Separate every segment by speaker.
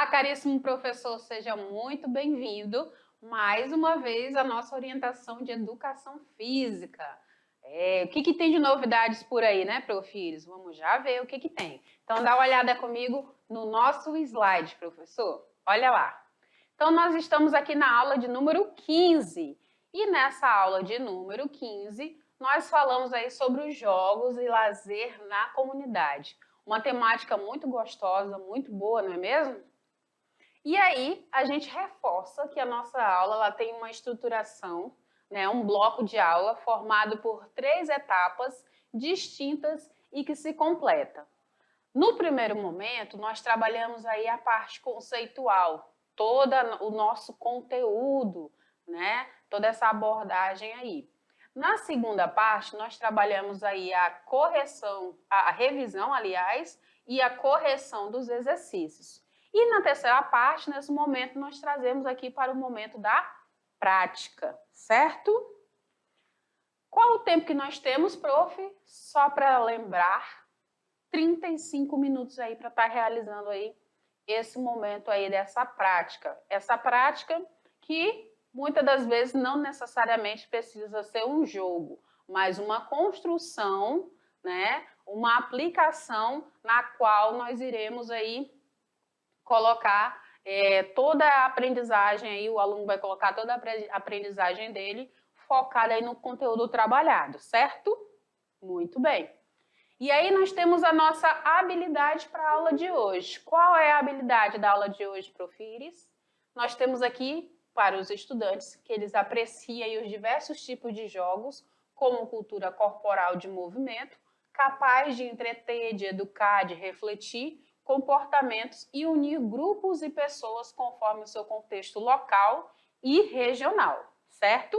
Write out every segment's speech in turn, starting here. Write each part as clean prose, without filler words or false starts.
Speaker 1: Olá, caríssimo professor, seja muito bem-vindo mais uma vez à nossa orientação de educação física. O que tem de novidades por aí, né, Profires? Vamos já ver o que tem. Então, dá uma olhada comigo no nosso slide, professor. Olha lá. Então, nós estamos aqui na aula de número 15. E nessa aula de número 15, nós falamos aí sobre os jogos e lazer na comunidade. Uma temática muito gostosa, muito boa, não é mesmo? E aí, a gente reforça que a nossa aula ela tem uma estruturação, né, um bloco de aula formado por 3 etapas distintas e que se completa. No primeiro momento, nós trabalhamos aí a parte conceitual, todo o nosso conteúdo, né, toda essa abordagem aí. Na segunda parte, nós trabalhamos aí a correção, a revisão, aliás, e a correção dos exercícios. E na terceira parte, nesse momento, nós trazemos aqui para o momento da prática, certo? Qual o tempo que nós temos, prof? Só para lembrar, 35 minutos aí para estar realizando aí esse momento aí dessa prática. Essa prática que muitas das vezes não necessariamente precisa ser um jogo, mas uma construção, né? Uma aplicação na qual nós iremos aí colocar toda a aprendizagem aí, o aluno vai colocar toda a aprendizagem dele focada aí no conteúdo trabalhado, certo? Muito bem. E aí nós temos a nossa habilidade para a aula de hoje. Qual é a habilidade da aula de hoje, Profires? Nós temos aqui para os estudantes que eles apreciem os diversos tipos de jogos, como cultura corporal de movimento, capaz de entreter, de educar, de refletir, comportamentos e unir grupos e pessoas conforme o seu contexto local e regional, certo?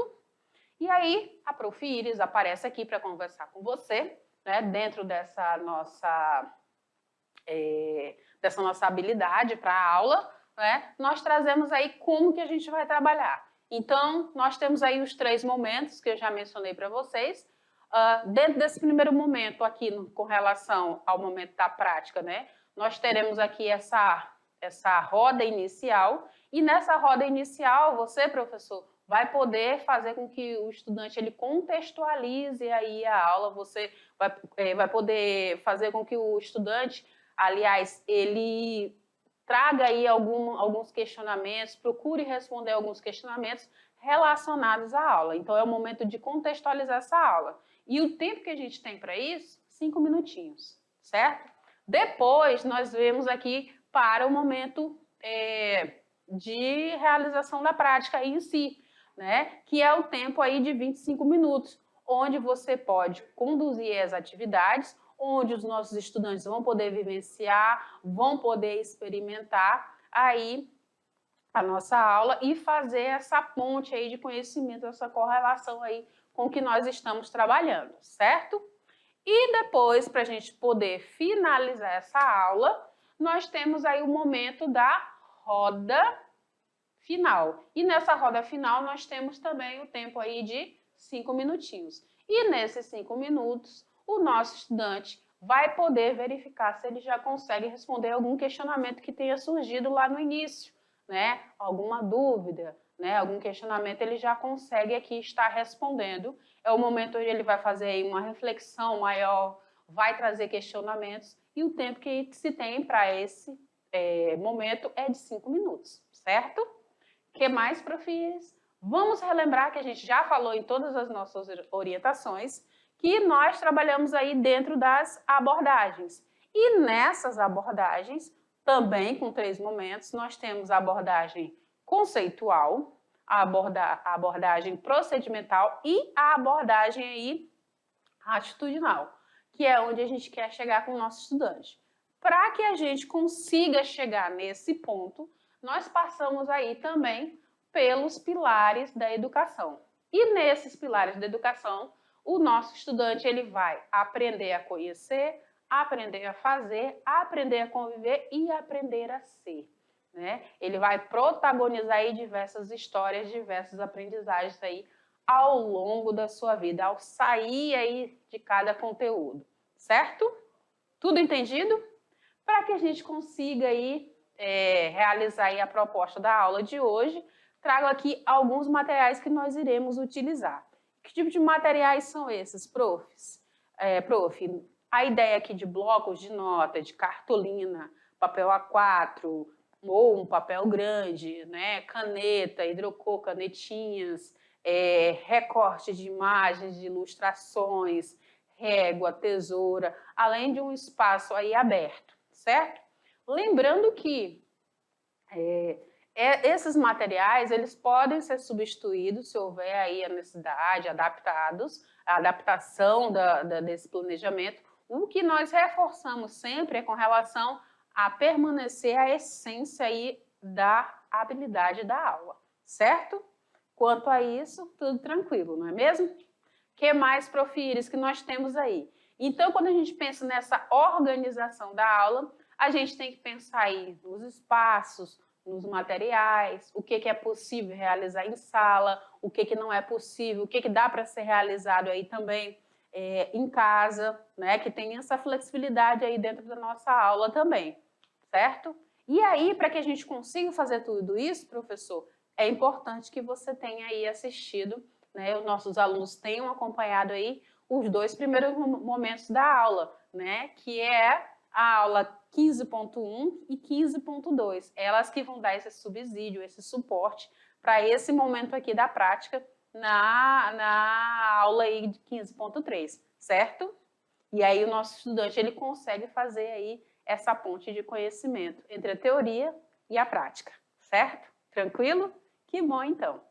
Speaker 1: E aí a Prof. Iris aparece aqui para conversar com você, né, dentro dessa nossa habilidade para a aula, né, nós trazemos aí como que a gente vai trabalhar. Então, nós temos aí os 3 momentos que eu já mencionei para vocês. Dentro desse primeiro momento aqui, com relação ao momento da prática, né, nós teremos aqui essa roda inicial, e nessa roda inicial, você, professor, vai poder fazer com que o estudante ele contextualize aí a aula, você vai poder fazer com que o estudante, aliás, ele traga aí alguns questionamentos, procure responder alguns questionamentos relacionados à aula. Então, é o momento de contextualizar essa aula. E o tempo que a gente tem para isso, 5 minutinhos, certo? Depois, nós vemos aqui para o momento de realização da prática em si, né? Que é o tempo aí de 25 minutos, onde você pode conduzir as atividades, onde os nossos estudantes vão poder vivenciar, vão poder experimentar aí a nossa aula e fazer essa ponte aí de conhecimento, essa correlação aí com o que nós estamos trabalhando, certo? E depois, para a gente poder finalizar essa aula, nós temos aí o momento da roda final. E nessa roda final, nós temos também o tempo aí de 5 minutinhos. E nesses 5 minutos, o nosso estudante vai poder verificar se ele já consegue responder algum questionamento que tenha surgido lá no início, né? Alguma dúvida, né? Algum questionamento ele já consegue aqui estar respondendo. É o momento onde ele vai fazer aí uma reflexão maior, vai trazer questionamentos, e o tempo que se tem para esse momento é de 5 minutos, certo? O que mais, Profis? Vamos relembrar que a gente já falou em todas as nossas orientações que nós trabalhamos aí dentro das abordagens. E nessas abordagens, também com 3 momentos, nós temos a abordagem conceitual, a abordagem procedimental e a abordagem aí atitudinal, que é onde a gente quer chegar com o nosso estudante. Para que a gente consiga chegar nesse ponto, nós passamos aí também pelos pilares da educação. E nesses pilares da educação, o nosso estudante ele vai aprender a conhecer, aprender a fazer, aprender a conviver e aprender a ser, né? Ele vai protagonizar aí diversas histórias, diversas aprendizagens aí ao longo da sua vida, ao sair aí de cada conteúdo, certo? Tudo entendido? Para que a gente consiga aí realizar aí a proposta da aula de hoje, trago aqui alguns materiais que nós iremos utilizar. Que tipo de materiais são esses, profs? Prof, a ideia aqui de blocos de nota, de cartolina, papel A4, ou um papel grande, né? Caneta, hidrocor, canetinhas, recorte de imagens, de ilustrações, régua, tesoura, além de um espaço aí aberto, certo? Lembrando que esses materiais, eles podem ser substituídos se houver aí a necessidade, a adaptação desse planejamento. O que nós reforçamos sempre é com relação a permanecer a essência aí da habilidade da aula, certo? Quanto a isso, tudo tranquilo, não é mesmo? O que mais, Prof. Iris, que nós temos aí? Então, quando a gente pensa nessa organização da aula, a gente tem que pensar aí nos espaços, nos materiais, o que é possível realizar em sala, o que não é possível, o que dá para ser realizado aí também em casa, né? Que tem essa flexibilidade aí dentro da nossa aula também, certo? E aí, para que a gente consiga fazer tudo isso, professor, é importante que você tenha aí assistido, né? Os nossos alunos tenham acompanhado aí os 2 primeiros momentos da aula, né? Que é a aula 15.1 e 15.2, elas que vão dar esse subsídio, esse suporte para esse momento aqui da prática na aula aí de 15.3, certo? E aí o nosso estudante ele consegue fazer aí essa ponte de conhecimento entre a teoria e a prática, certo? Tranquilo? Que bom então.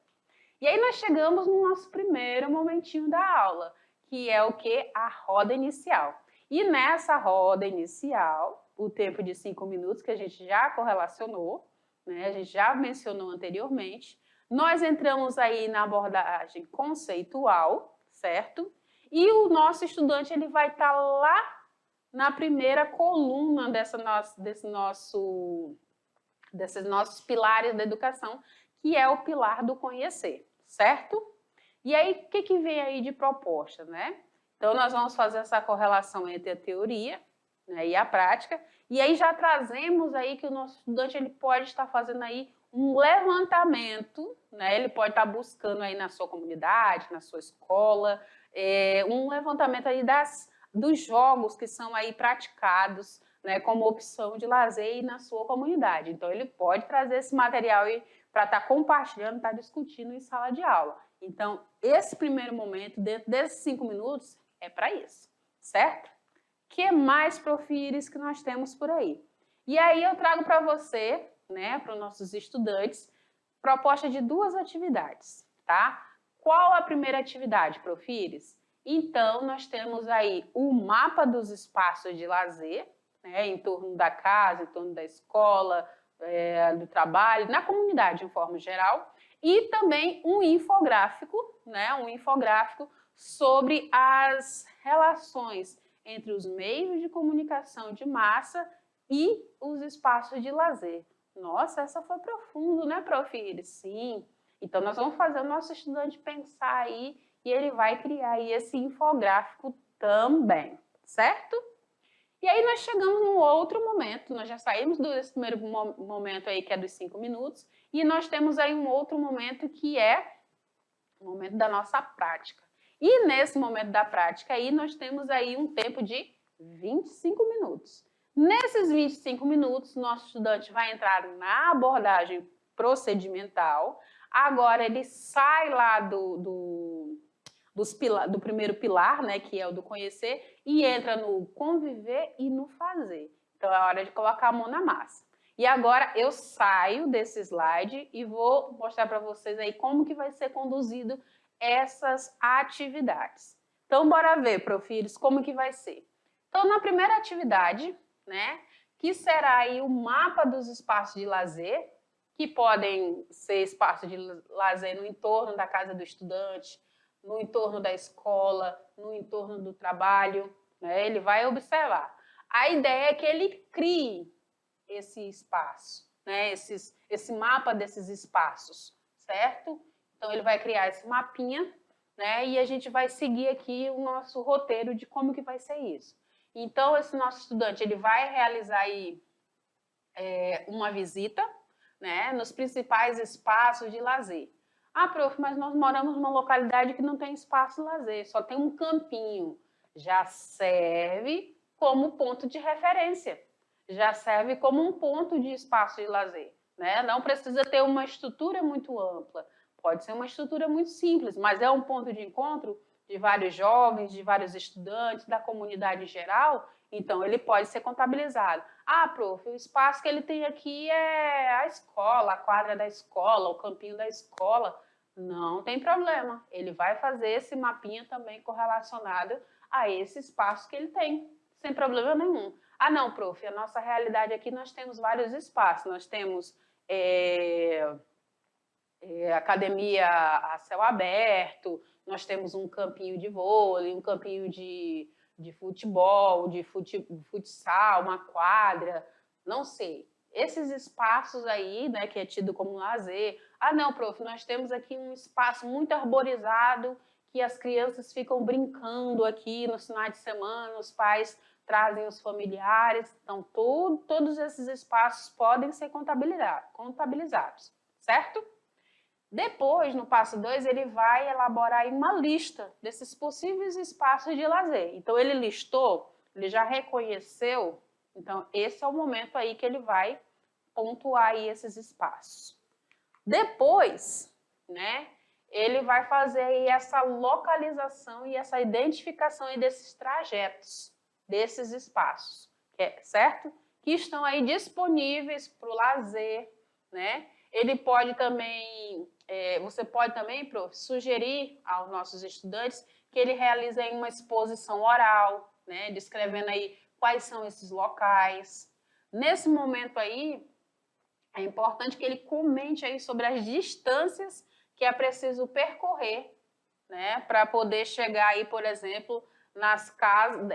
Speaker 1: E aí nós chegamos no nosso primeiro momentinho da aula, que é o que? A roda inicial. E nessa roda inicial, o tempo de 5 minutos que a gente já correlacionou, né, a gente já mencionou anteriormente, nós entramos aí na abordagem conceitual, certo? E o nosso estudante ele vai estar lá na primeira coluna desses nossos pilares da educação, que é o pilar do conhecer, certo? E aí, o que vem aí de proposta, né? Então, nós vamos fazer essa correlação entre a teoria, né, e a prática, e aí já trazemos aí que o nosso estudante ele pode estar fazendo aí um levantamento, né? Ele pode estar buscando aí na sua comunidade, na sua escola, um levantamento aí dos jogos que são aí praticados, né, como opção de lazer aí na sua comunidade. Então, ele pode trazer esse material aí para estar compartilhando, estar discutindo em sala de aula. Então, esse primeiro momento, dentro desses 5 minutos, é para isso, certo? O que mais, Prof. Iris, que nós temos por aí? E aí eu trago para você, né, para os nossos estudantes, proposta de 2 atividades, tá? Qual a primeira atividade, Prof. Iris? Então, nós temos aí o mapa dos espaços de lazer, né, em torno da casa, em torno da escola, do trabalho, na comunidade de forma geral, e também um infográfico, né, um infográfico sobre as relações entre os meios de comunicação de massa e os espaços de lazer. Nossa, essa foi profundo, né, Prof. Iris? Sim. Então, nós vamos fazer o nosso estudante pensar aí e ele vai criar aí esse infográfico também, certo? E aí nós chegamos num outro momento, nós já saímos desse primeiro momento aí, que é dos 5 minutos, e nós temos aí um outro momento que é o momento da nossa prática. E nesse momento da prática aí, nós temos aí um tempo de 25 minutos. Nesses 25 minutos, nosso estudante vai entrar na abordagem procedimental. Agora, ele sai lá do primeiro pilar, né, que é o do conhecer, e entra no conviver e no fazer. Então, é hora de colocar a mão na massa. E agora eu saio desse slide e vou mostrar para vocês aí como que vai ser conduzido essas atividades. Então, bora ver, Prof. Iris, como que vai ser. Então, na primeira atividade, né, que será aí o mapa dos espaços de lazer, que podem ser espaços de lazer no entorno da casa do estudante, no entorno da escola, no entorno do trabalho, né? Ele vai observar. A ideia é que ele crie esse espaço, né? Esse mapa desses espaços, certo? Então, ele vai criar esse mapinha, né? E a gente vai seguir aqui o nosso roteiro de como que vai ser isso. Então, esse nosso estudante, ele vai realizar aí uma visita, né, nos principais espaços de lazer. Ah, prof, mas nós moramos numa localidade que não tem espaço de lazer, só tem um campinho. Já serve como ponto de referência, já serve como um ponto de espaço de lazer, né? Não precisa ter uma estrutura muito ampla, pode ser uma estrutura muito simples, mas é um ponto de encontro de vários jovens, de vários estudantes, da comunidade em geral, então ele pode ser contabilizado. Ah, prof, o espaço que ele tem aqui é a escola, a quadra da escola, o campinho da escola. Não tem problema, ele vai fazer esse mapinha também correlacionado a esse espaço que ele tem, sem problema nenhum. Ah, não, prof, a nossa realidade aqui nós temos vários espaços, nós temos academia a céu aberto, nós temos um campinho de vôlei, um campinho de futebol, de futsal, uma quadra, não sei. Esses espaços aí, né, que é tido como lazer. Ah, não, prof, nós temos aqui um espaço muito arborizado, que as crianças ficam brincando aqui nos finais de semana, os pais trazem os familiares. Então, todos esses espaços podem ser contabilizados, certo? Depois, no passo 2, ele vai elaborar uma lista desses possíveis espaços de lazer. Então, ele listou, ele já reconheceu, então esse é o momento aí que ele vai pontuar aí esses espaços. Depois, né, ele vai fazer aí essa localização e essa identificação aí desses trajetos, desses espaços, certo? Que estão aí disponíveis para o lazer, né? Ele pode também, você pode também, prof, sugerir aos nossos estudantes que ele realize aí uma exposição oral, né, descrevendo aí quais são esses locais. Nesse momento aí, é importante que ele comente aí sobre as distâncias que é preciso percorrer, né, para poder chegar aí, por exemplo, nas casas,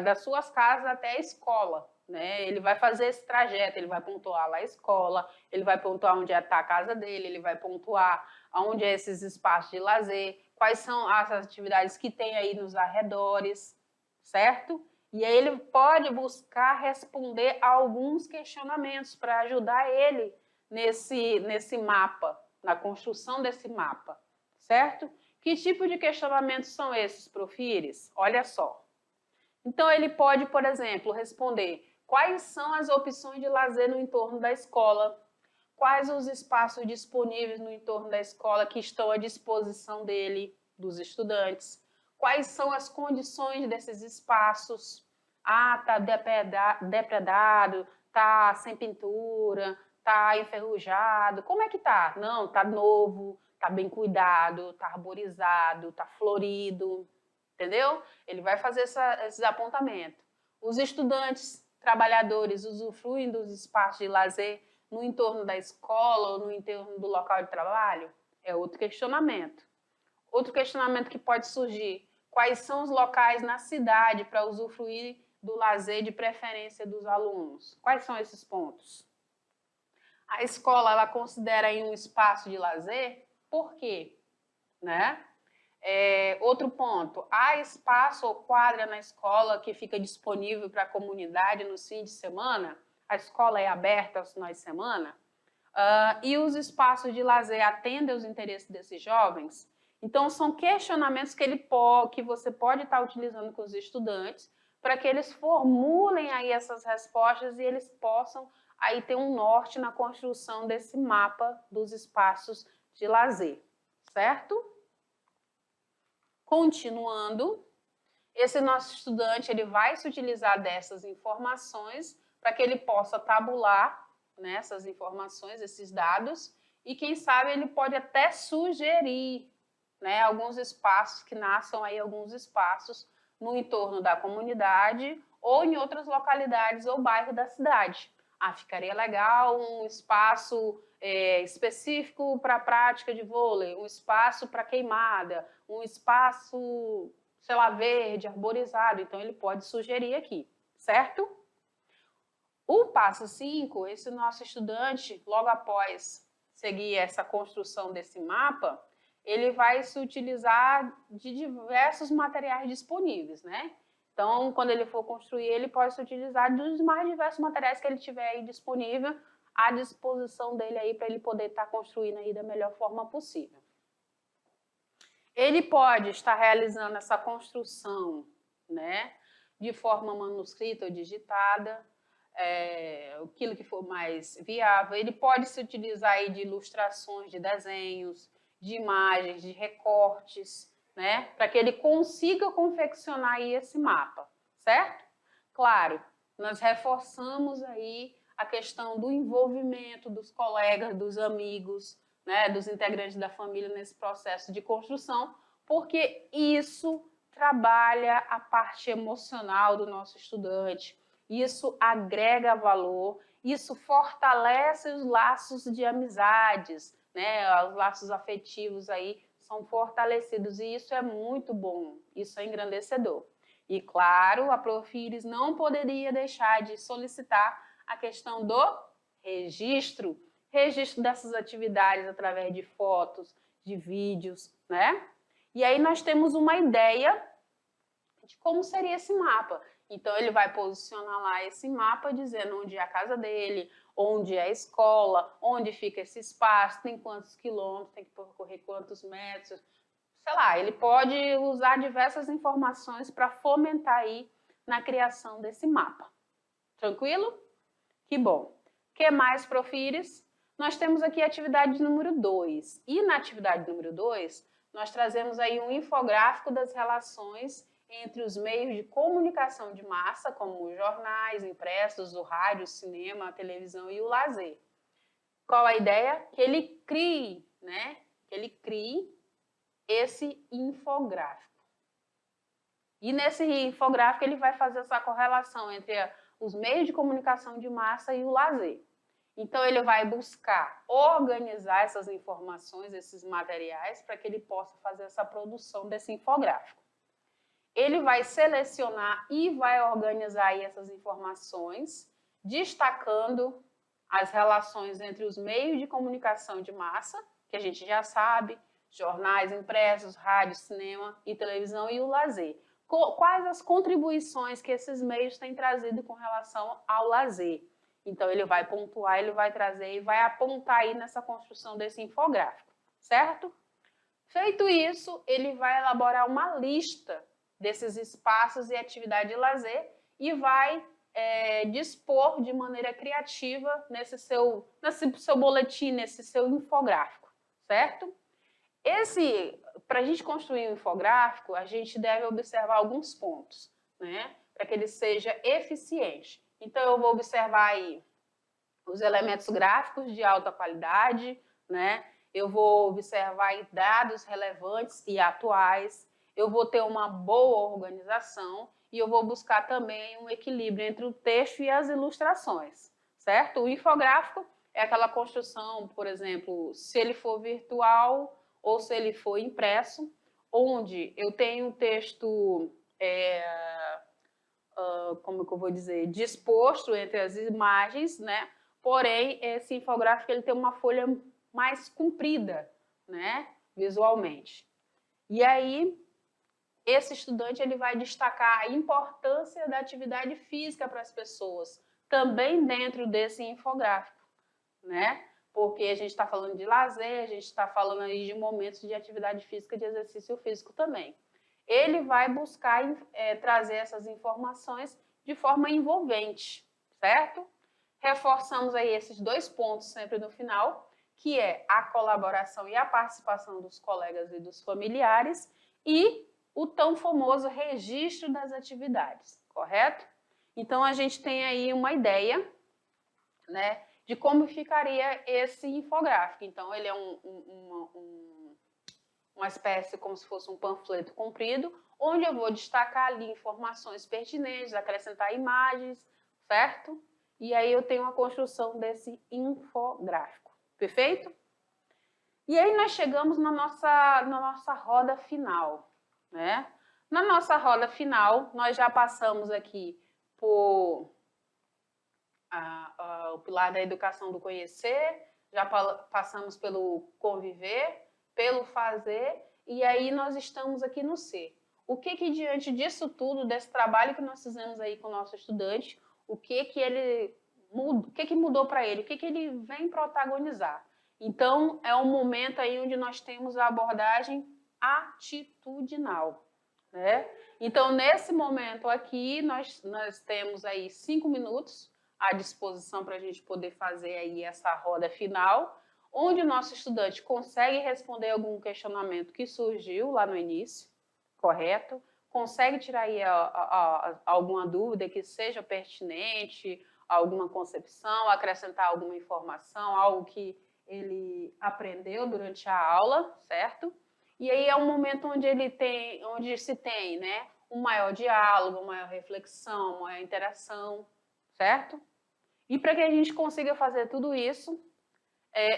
Speaker 1: das suas casas até a escola, né? Ele vai fazer esse trajeto, ele vai pontuar lá a escola, ele vai pontuar onde está a casa dele, ele vai pontuar onde é esses espaços de lazer, quais são as atividades que tem aí nos arredores, certo? E aí ele pode buscar responder a alguns questionamentos para ajudar ele nesse mapa, na construção desse mapa, certo? Que tipo de questionamentos são esses, Profires? Olha só. Então, ele pode, por exemplo, responder quais são as opções de lazer no entorno da escola, quais os espaços disponíveis no entorno da escola que estão à disposição dele, dos estudantes, quais são as condições desses espaços. Ah, está depredado, está sem pintura, está enferrujado. Como é que está? Não, está novo, está bem cuidado, está arborizado, está florido, entendeu? Ele vai fazer esses apontamentos. Os estudantes, trabalhadores, usufruem dos espaços de lazer no entorno da escola ou no entorno do local de trabalho? É outro questionamento. Outro questionamento que pode surgir: quais são os locais na cidade para usufruir do lazer de preferência dos alunos? Quais são esses pontos? A escola, ela considera aí um espaço de lazer? Por quê? Né? Outro ponto: há espaço ou quadra na escola que fica disponível para a comunidade no fim de semana? A escola é aberta aos finais de semana? E os espaços de lazer atendem aos interesses desses jovens? Então, são questionamentos que você pode estar utilizando com os estudantes para que eles formulem aí essas respostas e eles possam aí ter um norte na construção desse mapa dos espaços de lazer, certo? Continuando, esse nosso estudante ele vai se utilizar dessas informações para que ele possa tabular, né, essas informações, esses dados, e quem sabe ele pode até sugerir, né, alguns espaços, que nasçam aí alguns espaços no entorno da comunidade ou em outras localidades ou bairros da cidade. Ah, ficaria legal um espaço específico para a prática de vôlei, um espaço para queimada, um espaço, sei lá, verde, arborizado. Então, ele pode sugerir aqui, certo? O passo 5, esse nosso estudante, logo após seguir essa construção desse mapa, ele vai se utilizar de diversos materiais disponíveis, né? Então, quando ele for construir, ele pode se utilizar dos mais diversos materiais que ele tiver aí disponível, à disposição dele aí, para ele poder estar construindo aí da melhor forma possível. Ele pode estar realizando essa construção, né, de forma manuscrita ou digitada, aquilo que for mais viável. Ele pode se utilizar aí de ilustrações, de desenhos, de imagens, de recortes, né, para que ele consiga confeccionar aí esse mapa, certo? Claro, nós reforçamos aí a questão do envolvimento dos colegas, dos amigos, né, dos integrantes da família nesse processo de construção, porque isso trabalha a parte emocional do nosso estudante, isso agrega valor, isso fortalece os laços de amizades, né, os laços afetivos aí são fortalecidos, e isso é muito bom, isso é engrandecedor. E, claro, a Profires não poderia deixar de solicitar a questão do registro dessas atividades através de fotos, de vídeos, né? E aí nós temos uma ideia de como seria esse mapa. Então, ele vai posicionar lá esse mapa dizendo onde é a casa dele, onde é a escola, onde fica esse espaço, tem quantos quilômetros, tem que percorrer quantos metros. Sei lá, ele pode usar diversas informações para fomentar aí na criação desse mapa. Tranquilo? Que bom. O que mais, Profires? Nós temos aqui a atividade número 2. E na atividade número 2, nós trazemos aí um infográfico das relações entre os meios de comunicação de massa, como os jornais, impressos, o rádio, o cinema, a televisão e o lazer. Qual a ideia? Que ele crie, né? Que ele crie esse infográfico. E nesse infográfico ele vai fazer essa correlação entre os meios de comunicação de massa e o lazer. Então ele vai buscar organizar essas informações, esses materiais, para que ele possa fazer essa produção desse infográfico. Ele vai selecionar e vai organizar aí essas informações, destacando as relações entre os meios de comunicação de massa, que a gente já sabe, jornais impressos, rádio, cinema e televisão, e o lazer. Quais as contribuições que esses meios têm trazido com relação ao lazer? Então, ele vai pontuar, ele vai trazer e vai apontar aí nessa construção desse infográfico, certo? Feito isso, ele vai elaborar uma lista desses espaços e atividade de lazer e vai dispor de maneira criativa nesse seu boletim, nesse seu infográfico, certo? Para a gente construir um infográfico, a gente deve observar alguns pontos, né? Para que ele seja eficiente. Então, eu vou observar aí os elementos gráficos de alta qualidade, né? Eu vou observar aí dados relevantes e atuais, eu vou ter uma boa organização e eu vou buscar também um equilíbrio entre o texto e as ilustrações, certo? O infográfico é aquela construção, por exemplo, se ele for virtual ou se ele for impresso, onde eu tenho um texto, como que eu vou dizer, disposto entre as imagens, né? Porém, esse infográfico ele tem uma folha mais comprida, né? Visualmente. E aí, esse estudante ele vai destacar a importância da atividade física para as pessoas, também dentro desse infográfico, né? Porque a gente está falando de lazer, a gente está falando aí de momentos de atividade física, de exercício físico também. Ele vai buscar trazer essas informações de forma envolvente, certo? Reforçamos aí esses dois pontos sempre no final, que é a colaboração e a participação dos colegas e dos familiares e o tão famoso registro das atividades, correto? Então, a gente tem aí uma ideia, né, de como ficaria esse infográfico. Então, ele é uma espécie como se fosse um panfleto comprido, onde eu vou destacar ali informações pertinentes, acrescentar imagens, certo? E aí eu tenho a construção desse infográfico, perfeito? E aí nós chegamos na nossa roda final, né? Na nossa roda final, nós já passamos aqui por o pilar da educação do conhecer, já passamos pelo conviver, pelo fazer, e aí nós estamos aqui no ser. o que diante disso tudo, desse trabalho que nós fizemos aí com o nosso estudante, o que ele o que mudou para ele, o que ele vem protagonizar. Então, é um momento aí onde nós temos a abordagem atitudinal, né? Então, nesse momento aqui, nós temos aí 5 minutos à disposição para a gente poder fazer aí essa roda final, onde o nosso estudante consegue responder algum questionamento que surgiu lá no início, correto? Consegue tirar aí alguma dúvida que seja pertinente, alguma concepção, acrescentar alguma informação, algo que ele aprendeu durante a aula, certo? E aí é um momento onde se tem, né, um maior diálogo, uma maior reflexão, uma maior interação, certo? E para que a gente consiga fazer tudo isso,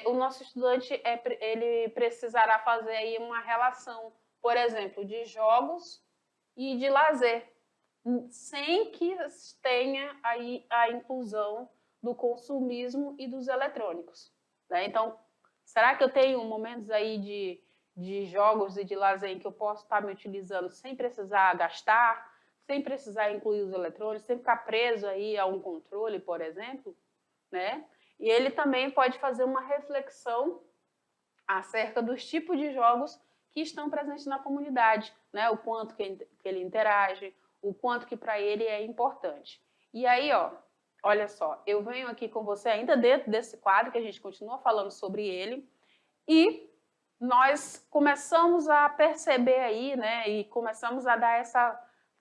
Speaker 1: o nosso estudante ele precisará fazer aí uma relação, por exemplo, de jogos e de lazer, sem que tenha aí a inclusão do consumismo e dos eletrônicos, né? Então, será que eu tenho momentos aí de jogos e de lazer em que eu posso estar me utilizando sem precisar gastar, sem precisar incluir os eletrônicos, sem ficar preso aí a um controle, por exemplo, né? E ele também pode fazer uma reflexão acerca dos tipos de jogos que estão presentes na comunidade, né? O quanto que ele interage, o quanto que para ele é importante. E aí, ó, olha só, eu venho aqui com você ainda dentro desse quadro que a gente continua falando sobre ele e nós começamos a perceber aí, né? E começamos a dar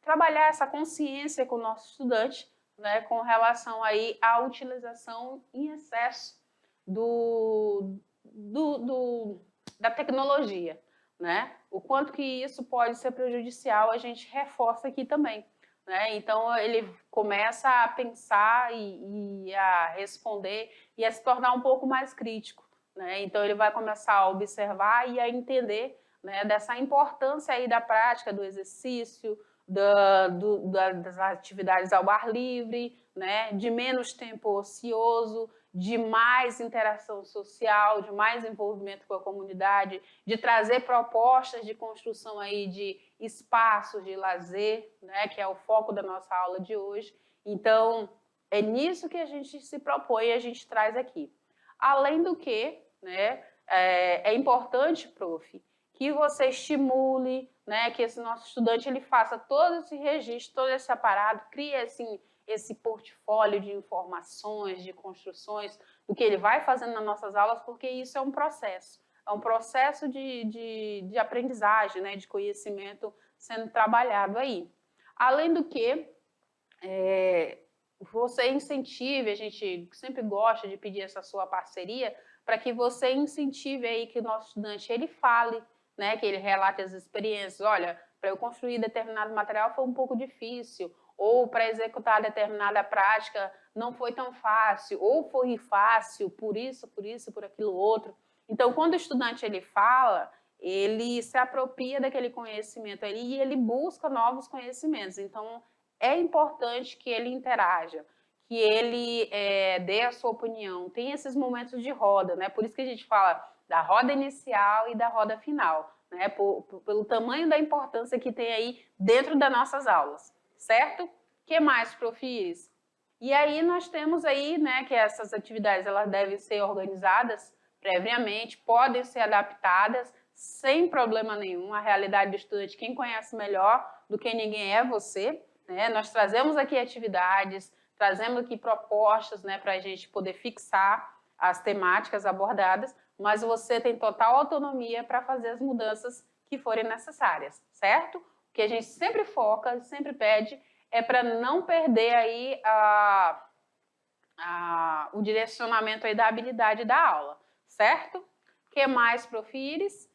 Speaker 1: trabalhar essa consciência com o nosso estudante, né? Com relação aí à utilização em excesso da tecnologia, né? O quanto que isso pode ser prejudicial, a gente reforça aqui também, né? Então, ele começa a pensar e a responder e a se tornar um pouco mais crítico, né? Então, ele vai começar a observar e a entender, né, dessa importância aí da prática, do exercício, das atividades ao ar livre, né? De menos tempo ocioso, de mais interação social, de mais envolvimento com a comunidade, de trazer propostas de construção aí de espaços de lazer, né, que é o foco da nossa aula de hoje. Então, é nisso que a gente se propõe e a gente traz aqui. Além do que, né, é importante, prof, que você estimule, né, que esse nosso estudante ele faça todo esse registro, todo esse aparato, crie assim, esse portfólio de informações, de construções, do que ele vai fazendo nas nossas aulas, porque isso é um processo de aprendizagem, né, de conhecimento sendo trabalhado aí. Além do que, você incentive, a gente sempre gosta de pedir essa sua parceria, para que você incentive aí que o nosso estudante ele fale, né, que ele relate as experiências. Olha, para eu construir determinado material foi um pouco difícil, ou para executar determinada prática não foi tão fácil, ou foi fácil por isso, por aquilo outro. Então, quando o estudante ele fala, ele se apropria daquele conhecimento ali e ele busca novos conhecimentos. Então, é importante que ele interaja, que ele dê a sua opinião. Tem esses momentos de roda, né? Por isso que a gente fala da roda inicial e da roda final, né? Pelo tamanho da importância que tem aí dentro das nossas aulas, certo? O que mais, profis? E aí nós temos aí, né, que essas atividades elas devem ser organizadas previamente, podem ser adaptadas sem problema nenhum. A realidade do estudante, quem conhece melhor do que ninguém é você, né? Nós trazemos aqui atividades, trazemos aqui propostas, né, para a gente poder fixar as temáticas abordadas, mas você tem total autonomia para fazer as mudanças que forem necessárias, certo? O que a gente sempre foca, sempre pede, é para não perder aí o direcionamento aí da habilidade da aula, certo? O que mais, profires?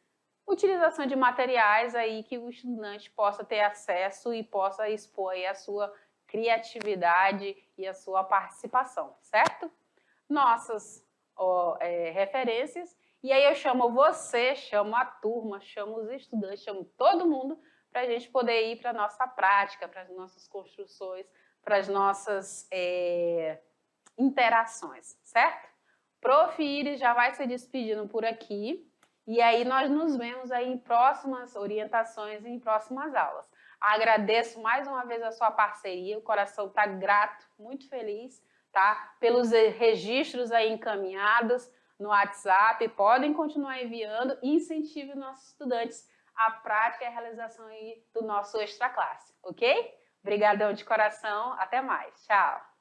Speaker 1: Utilização de materiais aí que o estudante possa ter acesso e possa expor aí a sua criatividade e a sua participação, certo? Nossas referências. E aí eu chamo você, chamo a turma, chamo os estudantes, chamo todo mundo para a gente poder ir para a nossa prática, para as nossas construções, para as nossas interações, certo? Prof. Iris já vai se despedindo por aqui. E aí nós nos vemos aí em próximas orientações e em próximas aulas. Agradeço mais uma vez a sua parceria, o coração está grato, muito feliz, tá? Pelos registros aí encaminhados no WhatsApp, podem continuar enviando e incentive os nossos estudantes à prática e à realização aí do nosso extra classe, ok? Obrigadão de coração, até mais, tchau!